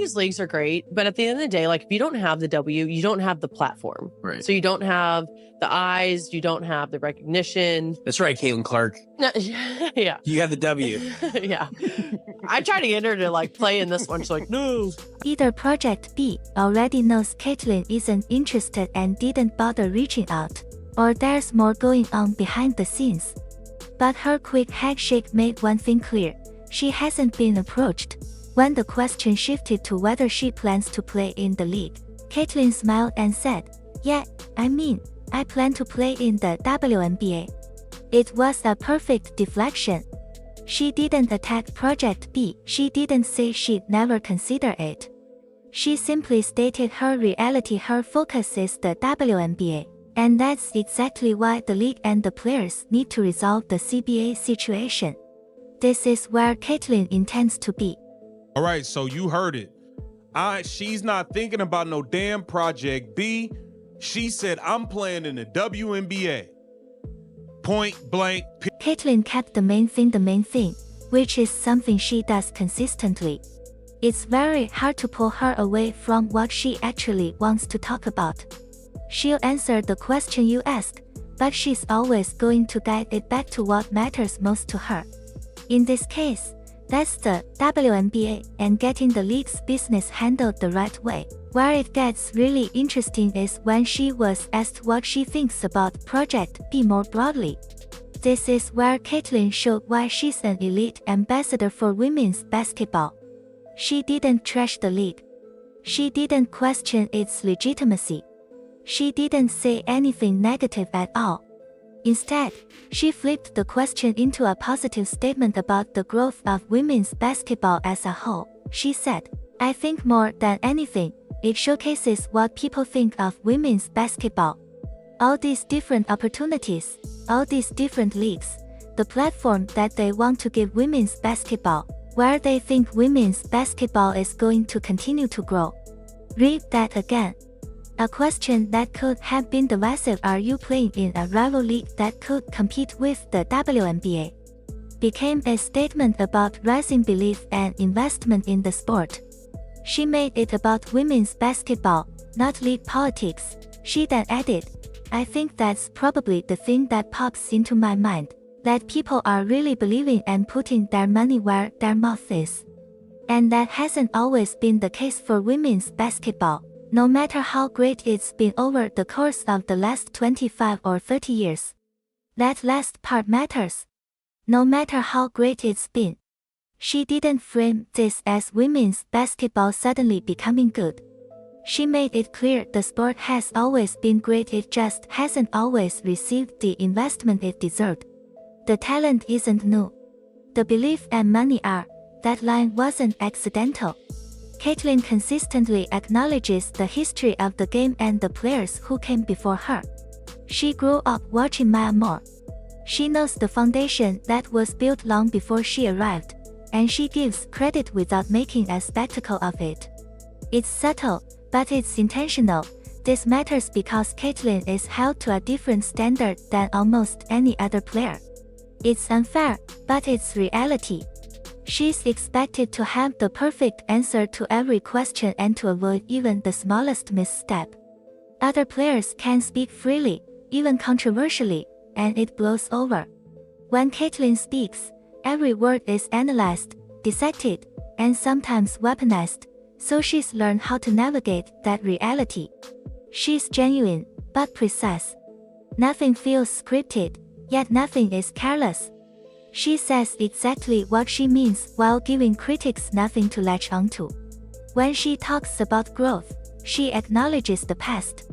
These leagues are great, but at the end of the day, like if you don't have the W, you don't have the platform. Right. So you don't have the eyes, you don't have the recognition. That's right, Caitlin Clark. Yeah. You got the W. Yeah. I tried to get her to like play in this one. She's like, no. Either Project B already knows Caitlyn isn't interested and didn't bother reaching out, or there's more going on behind the scenes. But her quick handshake made one thing clear: she hasn't been approached. When the question shifted to whether she plans to play in the league, Caitlyn smiled and said, "Yeah, I plan to play in the WNBA." It was a perfect deflection. She didn't attack Project B, she didn't say she'd never consider it. She simply stated her reality. Her focus is the WNBA. And that's exactly why the league and the players need to resolve the CBA situation. This is where Caitlyn intends to be. All right, so you heard it. She's not thinking about no damn Project B. She said, I'm playing in the WNBA. Point blank. Caitlyn kept the main thing, which is something she does consistently. It's very hard to pull her away from what she actually wants to talk about. She'll answer the question you ask, but she's always going to guide it back to what matters most to her. In this case, that's the WNBA and getting the league's business handled the right way. Where it gets really interesting is when she was asked what she thinks about Project B more broadly. This is where Caitlyn showed why she's an elite ambassador for women's basketball. She didn't trash the league. She didn't question its legitimacy. She didn't say anything negative at all. Instead, she flipped the question into a positive statement about the growth of women's basketball as a whole. She said, "I think more than anything, it showcases what people think of women's basketball. All these different opportunities, all these different leagues, the platform that they want to give women's basketball, where they think women's basketball is going to continue to grow." Read that again. A question that could have been divisive: are you playing in a rival league that could compete with the WNBA? Became a statement about rising belief and investment in the sport. She made it about women's basketball, not league politics. She then added, "I think that's probably the thing that pops into my mind, that people are really believing and putting their money where their mouth is. And that hasn't always been the case for women's basketball. No matter how great it's been over the course of the last 25 or 30 years. That last part matters. No matter how great it's been." She didn't frame this as women's basketball suddenly becoming good. She made it clear the sport has always been great, it just hasn't always received the investment it deserved. The talent isn't new. The belief and money are. That line wasn't accidental. Caitlyn consistently acknowledges the history of the game and the players who came before her. She grew up watching Maya Moore. She knows the foundation that was built long before she arrived, and she gives credit without making a spectacle of it. It's subtle, but it's intentional. This matters because Caitlyn is held to a different standard than almost any other player. It's unfair, but it's reality. She's expected to have the perfect answer to every question and to avoid even the smallest misstep. Other players can speak freely, even controversially, and it blows over. When Caitlyn speaks, every word is analyzed, dissected, and sometimes weaponized, so she's learned how to navigate that reality. She's genuine, but precise. Nothing feels scripted, yet nothing is careless. She says exactly what she means while giving critics nothing to latch onto. When she talks about growth, she acknowledges the past.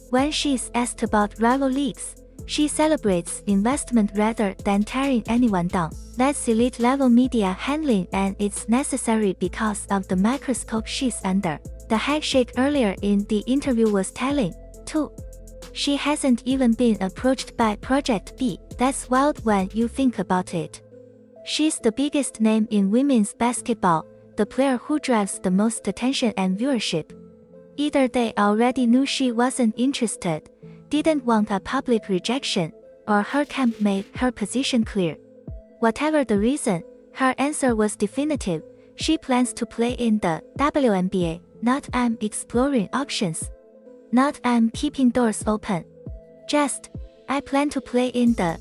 When she's asked about rival leagues, she celebrates investment rather than tearing anyone down. That's elite-level media handling, and it's necessary because of the microscope she's under. The handshake earlier in the interview was telling, too. She hasn't even been approached by Project B. That's wild when you think about it. She's the biggest name in women's basketball, the player who drives the most attention and viewership. Either they already knew she wasn't interested, didn't want a public rejection, or her camp made her position clear. Whatever the reason, her answer was definitive. She plans to play in the WNBA, not I'm exploring options. Not I'm keeping doors open. Just, I plan to play in the